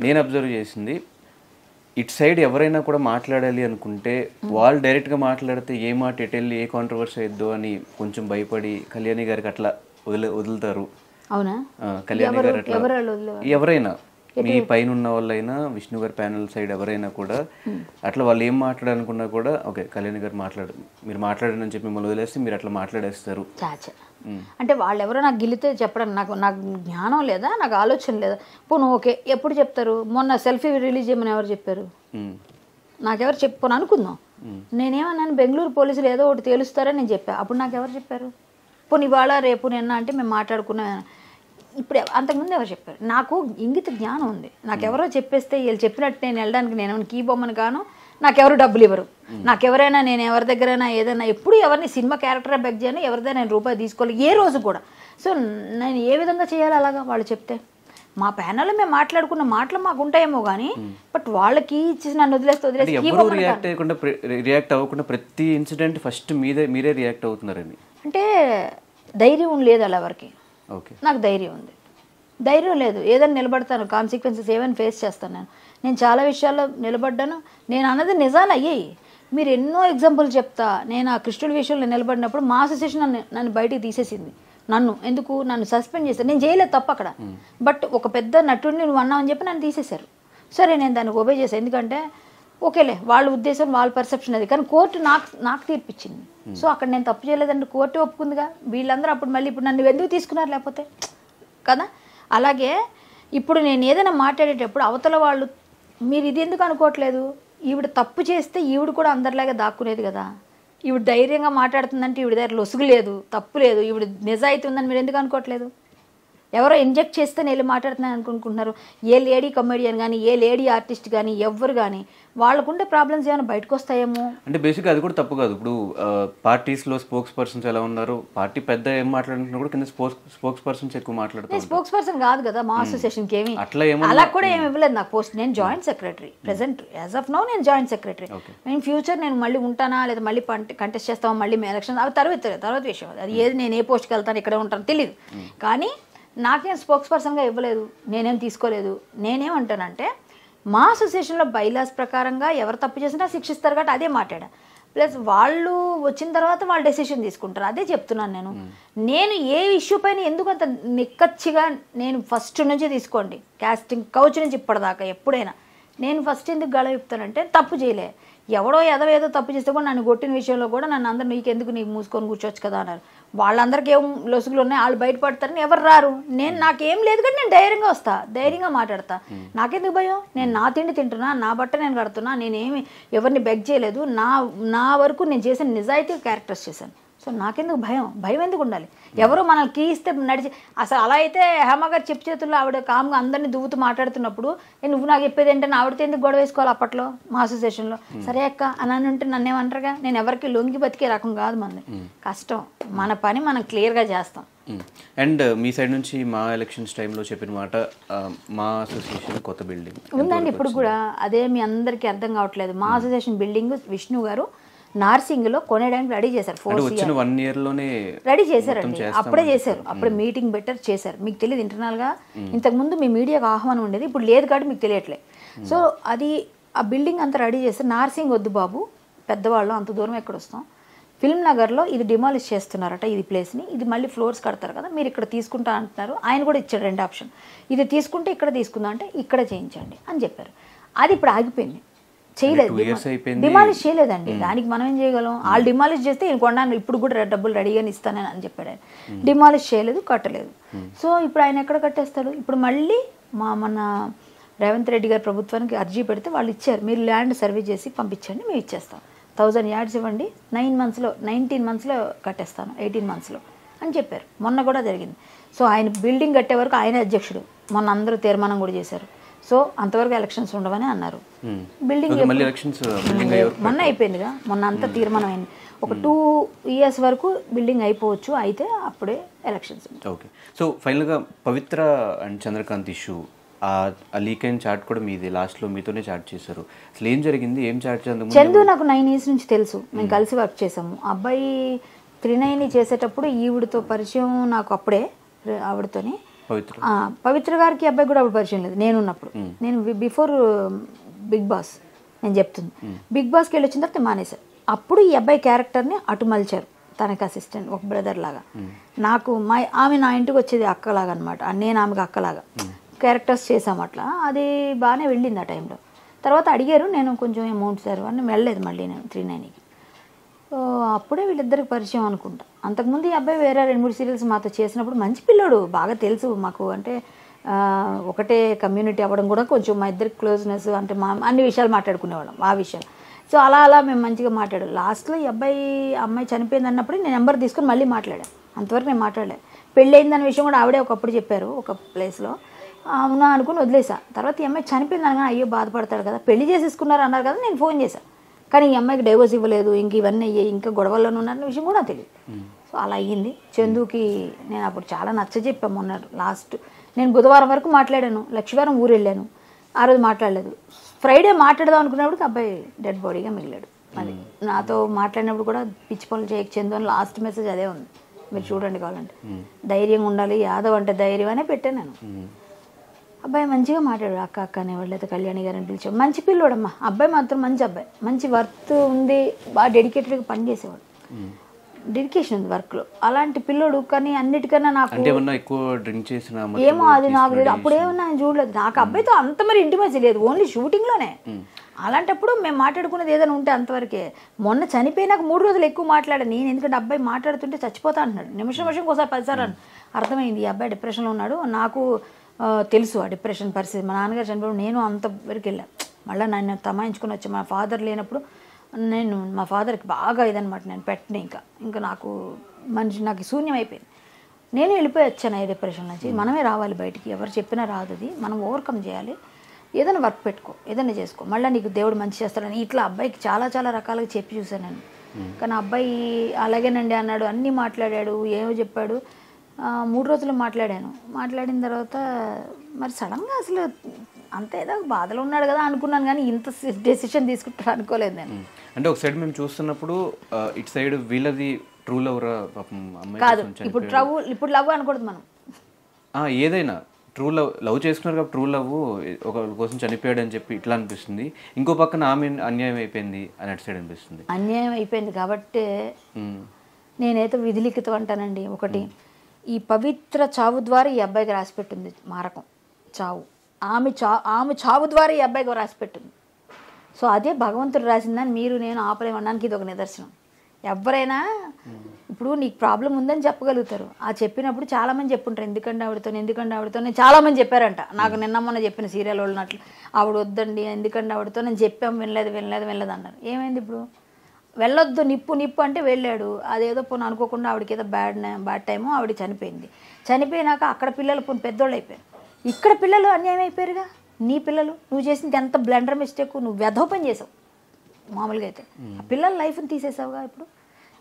నేను అబ్జర్వ్ చేసింది ఇటు సైడ్ ఎవరైనా కూడా మాట్లాడాలి అనుకుంటే వాళ్ళు డైరెక్ట్గా మాట్లాడితే ఏ మాట ఎటు వెళ్ళి ఏ కాంట్రవర్సీ అయిద్దో అని కొంచెం భయపడి కళ్యాణి గారికి అట్లా వదులుతారు. అవునా? కళ్యాణి గారు అట్లా ఎవరైనా మీ పైన ఉన్న వాళ్ళైనా విష్ణు గారి ప్యానల్ సైడ్ ఎవరైనా కూడా అట్లా వాళ్ళు ఏం మాట్లాడాలనుకున్నా కూడా ఓకే కళ్యాణి గారు మీరు మాట్లాడని చెప్పి మిమ్మల్ని వదిలేస్తే మీరు అట్లా మాట్లాడేస్తారు. అంటే వాళ్ళు ఎవరో నాకు గిల్లితే చెప్పడం నాకు జ్ఞానం లేదా, నాకు ఆలోచన లేదా. పోను ఓకే ఎప్పుడు చెప్తారు? మొన్న సెల్ఫీ రిలీజ్ చేయమని ఎవరు చెప్పారు? నాకెవరు చెప్పుకొని అనుకుందాం. నేనేమన్నాను, బెంగళూరు పోలీసులు ఏదో ఒకటి తేలుస్తారని నేను చెప్పా. అప్పుడు నాకు ఎవరు చెప్పారు? పోనీ ఇవాళ రేపు నిన్న అంటే మేము మాట్లాడుకున్నా. ఇప్పుడు అంతకుముందు ఎవరు చెప్పారు? నాకు ఇంగిత జ్ఞానం ఉంది. నాకెవరో చెప్పేస్తే వీళ్ళు చెప్పినట్టు నేను వెళ్ళడానికి నేను కీ బొమ్మను కాను, నాకెవరు డబ్బులు ఇవ్వరు. నాకెవరైనా నేను ఎవరి దగ్గరైనా ఏదైనా ఎప్పుడు ఎవరిని సినిమా క్యారెక్టర్ బెక్ చేయను, ఎవరిదైనా నేను రూపాయి తీసుకోవాలి ఏ రోజు కూడా. సో నేను ఏ విధంగా చేయాలి అలాగా వాళ్ళు చెప్తే? మా ప్యానల్లో మేము మాట్లాడుకున్న మాటలు మాకు ఉంటాయేమో కానీ బట్ వాళ్ళకి ఇచ్చేసి నన్ను వదిలేస్తే రియాక్ట్ అవ్వకుండా ప్రతి ఇన్సిడెంట్ ఫస్ట్ మీరే రియాక్ట్ అవుతున్నారని అంటే ధైర్యం లేదు అలా ఎవరికి. నాకు ధైర్యం ఉంది, ధైర్యం లేదు. ఏదైనా నిలబడతాను, కాన్సిక్వెన్సెస్ ఏమైనా ఫేస్ చేస్తాను. నేను చాలా విషయాల్లో నిలబడ్డాను. నేను అన్నది నిజాలు అయ్యాయి. మీరు ఎన్నో ఎగ్జాంపుల్ చెప్తా. నేను ఆ కృష్ణుడి విషయంలో నిలబడినప్పుడు మా అసోసియేషన్ నన్ను బయటికి తీసేసింది. నన్ను సస్పెండ్ చేశారు. నేను చేయలేదు తప్ప అక్కడ. బట్ ఒక పెద్ద నటుడిని నువ్వు అన్నావని చెప్పి నన్ను తీసేశారు. సరే నేను దానికి ఒబే చేశాను. ఎందుకంటే ఓకేలే వాళ్ళ ఉద్దేశం వాళ్ళ పర్సెప్షన్ అది, కానీ కోర్టు నాకు తీర్పిచ్చింది. సో అక్కడ నేను తప్పు చేయలేదంటే కోర్టు ఒప్పుకుందిగా. వీళ్ళందరూ అప్పుడు మళ్ళీ ఇప్పుడు నన్ను ఎందుకు తీసుకున్నారు లేకపోతే కదా. అలాగే ఇప్పుడు నేను ఏదైనా మాట్లాడేటప్పుడు అవతల వాళ్ళు మీరు ఇది ఎందుకు అనుకోవట్లేదు, ఈవిడ తప్పు చేస్తే ఈవిడ కూడా అందరిలాగా దాక్కునేది కదా. ఈవిడ ధైర్యంగా మాట్లాడుతుందంటే ఈవిడ దగ్గర లొసుగు లేదు, తప్పు లేదు, ఈవిడ నిజాయితీ ఉందని మీరు ఎందుకు అనుకోవట్లేదు? ఎవరో ఇంజెక్ట్ చేస్తే నేను మాట్లాడుతున్నాను అనుకుంటున్నారు. ఏ లేడీ కమెడియన్ కానీ ఏ లేడీ ఆర్టిస్ట్ కానీ ఎవ్వరు కానీ వాళ్ళకుండే ప్రాబ్లమ్స్ ఏమైనా బయటకు వస్తాయేమో. అంటే బేసిక్గా అది కూడా తప్పు కాదు. ఇప్పుడు పార్టీస్లో స్పోక్స్ పర్సన్స్ ఎలా ఉన్నారు, పార్టీ పెద్ద ఏం మాట్లాడుతున్నా కూడా కింద స్పోక్స్ పర్సన్స్ ఎక్కువ మాట్లాడుతారు. స్పోక్స్ పర్సన్ కాదు కదా మా అసోసియేషన్కి ఏమి అలా కూడా ఏమి ఇవ్వలేదు నాకు పోస్ట్. నేను joint secretary present as of now. నేను జాయింట్ సెక్రటరీ. నేను ఫ్యూచర్ నేను మళ్ళీ ఉంటానా లేదా మళ్ళీ కంటెస్ట్ చేస్తామా మళ్ళీ ఎలక్షన్ అవి తర్వాత విషయం. అది ఏది నేను ఏ పోస్ట్కి వెళ్తాను ఇక్కడే ఉంటాను తెలియదు. కానీ నాకేం స్పోక్స్ పర్సన్గా ఇవ్వలేదు, నేనేం తీసుకోలేదు. నేనేమంటానంటే మా అసోసియేషన్లో బైలాస్ ప్రకారంగా ఎవరు తప్పు చేసినా శిక్షిస్తారు కాబట్టి అదే మాట్లాడా. ప్లస్ వాళ్ళు వచ్చిన తర్వాత వాళ్ళు డెసిషన్ తీసుకుంటారు, అదే చెప్తున్నాను. నేను ఏ ఇష్యూ పైన ఎందుకు అంత నిక్కచ్చిగా నేను ఫస్ట్ నుంచి తీసుకోండి కాస్టింగ్ కౌచ్ నుంచి ఇప్పటిదాకా ఎప్పుడైనా నేను ఫస్ట్ ఎందుకు గళ చెప్తానంటే తప్పు చేయలే. ఎవడో ఏదో తప్పు చేస్తే కూడా నన్ను కొట్టిన విషయంలో కూడా నన్ను అందరూ నీకు మూసుకొని కూర్చోవచ్చు కదా అన్నారు. వాళ్ళందరికీ ఏం లొసుగులు ఉన్నాయి, వాళ్ళు బయటపడతారని ఎవరు రారు. నాకేం లేదు కానీ నేను ధైర్యంగా వస్తా, ధైర్యంగా మాట్లాడతా. నాకెందుకు భయం? నేను నా తిండి తింటున్నా, నా బట్ట నేను కడుతున్నా, నేనేమి ఎవరిని బెగ్ చేయలేదు. నా వరకు నేను చేసిన నిజాయితీ క్యారెక్టర్స్ చేశాను. సో నాకెందుకు భయం ఎందుకు ఉండాలి? ఎవరో మనల్ని కీ ఇస్తే నడిచి అసలు అలా అయితే హేమ గారు చెప్పు చేతుల్లో ఆవిడ కామ్గా అందరినీ దువ్వుతూ మాట్లాడుతున్నప్పుడు నువ్వు నాకు చెప్పేది ఏంటంటే ఆవిడతో ఎందుకు గొడవ వేసుకోవాలి అప్పట్లో మా అసోసియేషన్లో? సరే అక్క అని ఉంటే నన్నేమంటారుగా. నేను ఎవరికి లొంగి బతికే రకం కాదు. మనది కష్టం, మన పని మనం క్లియర్గా చేస్తాం. అండ్ మీ సైడ్ నుంచి మా ఎలక్షన్స్ టైంలో చెప్పిన మాట మా అసోసియేషన్ కొత్త బిల్డింగ్ ఉందండి ఇప్పుడు కూడా. అదే మీ అందరికీ అర్థం కావట్లేదు. మా అసోసియేషన్ బిల్డింగ్ విష్ణు గారు నార్సింగ్లో కొనేయడానికి రెడీ చేశారు. 4 years రెడీ చేశారండి. అప్పుడే చేశారు, అప్పుడే మీటింగ్ బెటర్ చేశారు. మీకు తెలియదు ఇంటర్నల్గా ఇంతకుముందు మీ మీడియాకు ఆహ్వానం ఉండేది, ఇప్పుడు లేదు కాబట్టి మీకు తెలియట్లేదు. సో అది ఆ బిల్డింగ్ అంతా రెడీ చేస్తారు. నార్సింగ్ వద్దు బాబు, పెద్దవాళ్ళు అంత దూరం ఎక్కడ వస్తాం, ఫిల్మ్ నగర్లో ఇది డిమాలిష్ చేస్తున్నారట ఈ ప్లేస్ని, ఇది మళ్ళీ ఫ్లోర్స్ కడతారు కదా మీరు ఇక్కడ తీసుకుంటా అంటున్నారు. ఆయన కూడా ఇచ్చాడు 2 ఆప్షన్, ఇది తీసుకుంటే ఇక్కడ తీసుకుందాం అంటే ఇక్కడ చేయించండి అని చెప్పారు. అది ఇప్పుడు ఆగిపోయింది, చేయలేదు, డిమాలిష్ చేయలేదండి. దానికి మనం ఏం చేయగలం? వాళ్ళు డిమాలిష్ చేస్తే ఈయన కొన్నాను ఇప్పుడు కూడా డబ్బులు రెడీగానే ఇస్తానని అని చెప్పాడు ఆయన. డిమాలిష్ చేయలేదు, కట్టలేదు. సో ఇప్పుడు ఆయన ఎక్కడ కట్టేస్తాడు? ఇప్పుడు మళ్ళీ మన రేవంత్ రెడ్డి గారి ప్రభుత్వానికి అర్జీ పెడితే వాళ్ళు ఇచ్చారు, మీరు ల్యాండ్ సర్వే చేసి పంపించండి మేము ఇచ్చేస్తాం, 1000 yards ఇవ్వండి, 19 monthsలో కట్టేస్తాను, 18 monthsలో అని చెప్పారు. మొన్న కూడా జరిగింది. సో ఆయన బిల్డింగ్ కట్టే వరకు ఆయన అధ్యక్షుడు, మొన్న అందరూ తీర్మానం కూడా చేశారు. సో అంతవరకు ఎలక్షన్స్ ఉండవని అన్నారు. బిల్డింగ్ మొన్న అయిపోయిందిగా, మొన్న అంతా తీర్మానం అయింది. ఒక 2 years వరకు బిల్డింగ్ అయిపోవచ్చు, అయితే అప్పుడే ఎలక్షన్స్. ఓకే. సో ఫైనల్గా పవిత్ర అండ్ చంద్రకాంత్ ఇష్యూ, ఆ లీక్ అయిన చాట్ కూడా మీది, లాస్ట్లో మీతోనే చాట్ చేశారు. అసలు ఏం జరిగింది, ఏం చాట్ చేద్దాం? చందు నాకు 9 years నుంచి తెలుసు, మేము కలిసి వర్క్ చేసాము. అబ్బాయి 39 చేసేటప్పుడు ఈవిడతో పరిచయం నాకు అప్పుడే, ఆవిడతోని పవిత్ర గారికి అబ్బాయి కూడా అప్పుడు పరిచయం లేదు నేను ఉన్నప్పుడు. నేను బిఫోర్ బిగ్ బాస్ నేను చెప్తుంది. బిగ్ బాస్కి వెళ్ళి వచ్చిన తర్వాత మానేశారు. అప్పుడు ఈ అబ్బాయి క్యారెక్టర్ని అటు మలిచారు తనకి అసిస్టెంట్, ఒక బ్రదర్ లాగా. నాకు ఆమె నా ఇంటికి వచ్చేది అక్కలాగా అనమాట, నేను ఆమెకు అక్కలాగా క్యారెక్టర్స్ చేసాము అట్లా. అది బాగానే వెళ్ళింది ఆ టైంలో. తర్వాత అడిగారు, నేను కొంచెం అమౌంట్ సార్ అని వెళ్ళలేదు మళ్ళీ నేను 39కి. అప్పుడే వీళ్ళిద్దరికి పరిచయం అనుకుంటా. అంతకుముందు ఈ అబ్బాయి వేరే 2-3 సీరియల్స్ మాతో చేసినప్పుడు మంచి పిల్లోడు, బాగా తెలుసు మాకు. అంటే ఒకటే కమ్యూనిటీ అవ్వడం కూడా కొంచెం మా ఇద్దరికి క్లోజ్నెస్, అంటే మా అన్ని విషయాలు మాట్లాడుకునేవాళ్ళం ఆ విషయాలు. సో అలా మేము మంచిగా మాట్లాడాం. లాస్ట్లో ఈ అమ్మాయి చనిపోయింది అన్నప్పుడు నేను నెంబర్ తీసుకుని మళ్ళీ మాట్లాడాను. అంతవరకు నేను మాట్లాడలేదు. పెళ్ళి అయిందన్న విషయం కూడా ఆవిడే ఒకప్పుడు చెప్పారు ఒక ప్లేస్లో. అవునా అనుకుని వదిలేసా. తర్వాత ఈ అమ్మాయి చనిపోయింది అనగా అయ్యో బాధపడతాడు కదా, పెళ్లి చేసేసుకున్నారు అన్నారు కదా, నేను ఫోన్ చేశాను. కానీ ఈ అమ్మాయికి డైవర్స్ ఇవ్వలేదు, ఇంక ఇవన్నీ అయ్యాయి, ఇంకా గొడవల్లోనే ఉన్నారన్న విషయం కూడా తెలియదు. సో అలా అయ్యింది. చందుకి నేను అప్పుడు చాలా నచ్చజెప్పాము. మొన్న లాస్ట్ నేను బుధవారం వరకు మాట్లాడాను, లక్షవారం ఊరు వెళ్ళాను, ఆ రోజు మాట్లాడలేదు. ఫ్రైడే మాట్లాడదాం అనుకున్నప్పుడు అబ్బాయి డెడ్ బాడీగా మిగిలాడు. అది నాతో మాట్లాడినప్పుడు కూడా పిచ్చి పనులు చేయక చందు అని లాస్ట్ మెసేజ్ అదే ఉంది, మీరు చూడండి కావాలంటే. ధైర్యంగా ఉండాలి, యాదవ్ అంటే ధైర్యం అనే పెట్టాను నేను. అబ్బాయి మంచిగా మాట్లాడాడు, అక్క అక్క అనేవాళ్ళు, అయితే కళ్యాణి గారిని పిలిచాడు. మంచి పిల్లోడమ్మా అబ్బాయి, మాత్రం మంచి అబ్బాయి, మంచి వర్త్ ఉంది, బాగా డెడికేటెడ్గా పనిచేసేవాడు, డెడికేషన్ ఉంది వర్క్లో. అలాంటి పిల్లోడు. కానీ అన్నిటికన్నా నాకు ఏమో అది నాకు లేదు, అప్పుడేమన్నా నేను చూడలేదు. నాకు అబ్బాయితో అంత మరి ఇంటిమేసి లేదు, ఓన్లీ షూటింగ్లోనే. అలాంటప్పుడు మేము మాట్లాడుకునేది ఏదైనా ఉంటే అంతవరకే. మొన్న చనిపోయినాక 3 రోజులు ఎక్కువ మాట్లాడాను నేను, ఎందుకంటే అబ్బాయి మాట్లాడుతుంటే చచ్చిపోతా అంటున్నాడు. నిమిషంకి ఒకసారి 10 సార్లు అర్థమైంది ఈ అబ్బాయి డిప్రెషన్లో ఉన్నాడు. నాకు తెలుసు ఆ డిప్రెషన్ పరిస్థితి. మా నాన్నగారు చనిపోయినప్పుడు నేను అంతవరకు వెళ్ళాను. మళ్ళీ నన్ను తమాయించుకొని వచ్చి మా ఫాదర్ లేనప్పుడు నేను మా ఫాదర్కి బాగా ఇదనమాట, నేను పెట్టిన ఇంకా నాకు నాకు శూన్యం అయిపోయింది. నేను వెళ్ళిపోయి వచ్చాను ఈ డిప్రెషన్ నుంచి. మనమే రావాలి బయటికి, ఎవరు చెప్పినా రాదు, అది మనం ఓవర్కమ్ చేయాలి. ఏదైనా వర్క్ పెట్టుకో, ఏదైనా చేసుకో, మళ్ళీ నీకు దేవుడు మంచి చేస్తాడని ఇట్లా అబ్బాయికి చాలా చాలా రకాలుగా చెప్పి చూశాను నేను. కానీ అబ్బాయి అలాగేనండి అన్నాడు, అన్నీ మాట్లాడాడు, ఏమో చెప్పాడు. 3 రోజులు మాట్లాడాను. మాట్లాడిన తర్వాత మరి సడన్గా అసలు అంత ఏదో బాధలో ఉన్నాడు కదా అనుకున్నాను, కానీ ఇంత డెసిషన్ తీసుకుంటారు అనుకోలేదు నేను. అంటే ఒక సైడ్ మేము చూస్తున్నప్పుడు ఇటు సైడ్ వీళ్ళది ట్రూ లవ్ కాదు, ఇప్పుడు లవ్ అనకూడదు మనం. ఏదైనా ట్రూ లవ్ చేసుకున్నారు కాబట్టి ట్రూ లవ్ ఒకరి కోసం చనిపోయాడు అని చెప్పి ఇట్లా అనిపిస్తుంది. ఇంకో పక్కన ఆమె అన్యాయం అయిపోయింది అని అటు సైడ్ అనిపిస్తుంది. అన్యాయం అయిపోయింది కాబట్టి నేనైతే విధిలిఖితం అంటానండి. ఒకటి, ఈ పవిత్ర చావు ద్వారా ఈ అబ్బాయికి రాసిపెట్టింది మారకం, చావు. ఆమె చావు ద్వారా ఈ అబ్బాయికి రాసిపెట్టింది. సో అదే భగవంతుడు రాసిందని మీరు నేను ఆపలేమనడానికి ఇది ఒక నిదర్శనం. ఎవరైనా ఇప్పుడు నీకు ప్రాబ్లం ఉందని చెప్పగలుగుతారు. ఆ చెప్పినప్పుడు చాలామంది చెప్పుంటారు, ఎందుకంటే ఆవిడతో నేను చాలామంది చెప్పారంట. నాకు నిన్న చెప్పిన సీరియల్ వాళ్ళనట్లు ఆవిడ వద్దండి, ఎందుకంటే ఆవిడతో నేను చెప్పాం, వినలేదు అన్నారు. ఏమైంది ఇప్పుడు? వెళ్ళొద్దు, నిప్పు అంటే వెళ్ళాడు. అదేదో పోను అనుకోకుండా ఆవిడకి ఏదో బ్యాడ్ టైము, ఆవిడ చనిపోయింది. చనిపోయినాక అక్కడ పిల్లలు పోను పెద్దోళ్ళు అయిపోయారు, ఇక్కడ పిల్లలు అన్యాయం అయిపోయారుగా. నీ పిల్లలు నువ్వు చేసింది ఎంత బ్లండర్ మిస్టేక్, నువ్వు వెధోపని చేసావు మామూలుగా అయితే. ఆ పిల్లల లైఫ్ని తీసేసావుగా. ఇప్పుడు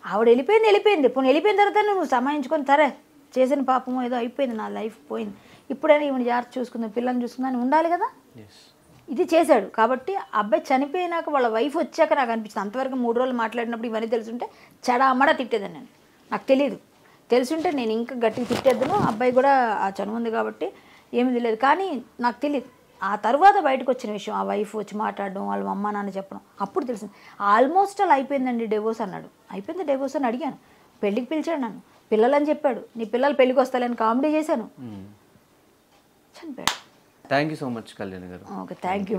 ఆవిడ వెళ్ళిపోయింది పోను, వెళ్ళిపోయిన తర్వాత నువ్వు సమాయించుకొని సరే చేసిన పాపము ఏదో అయిపోయింది, నా లైఫ్ పోయింది, ఇప్పుడైనా ఈవిడ జాగ్రత్త చూసుకుందాం, పిల్లల్ని చూసుకుందా అని ఉండాలి కదా. ఇది చేశాడు కాబట్టి అబ్బాయి చనిపోయినాక వాళ్ళ వైఫ్ వచ్చాక నాకు అనిపించింది. అంతవరకు 3 రోజులు మాట్లాడినప్పుడు ఇవన్నీ తెలుసుంటే చెడామడా తిట్టేదాన్ని నేను. నాకు తెలియదు, తెలుసుంటే నేను ఇంకా గట్టిగా తిట్టేద్దును. అబ్బాయి కూడా ఆ చనువు ఉంది కాబట్టి ఏమీ తెలియదు. కానీ నాకు తెలియదు. ఆ తర్వాత బయటకు వచ్చిన విషయం, ఆ వైఫ్ వచ్చి మాట్లాడడం, వాళ్ళ అమ్మ నాన్న చెప్పడం, అప్పుడు తెలిసింది. ఆల్మోస్ట్ అలా అయిపోయిందండి డివోర్స్ అన్నాడు. అయిపోయింది డివోర్స్ అని అడిగాను. పెళ్ళికి పిలిచాడు నన్ను, పిల్లలని చెప్పాడు, నీ పిల్లలు పెళ్ళికి వస్తాలని కామెడీ చేశాను, చనిపోయాడు. Thank you so much Kalyani garu. Okay, thank you.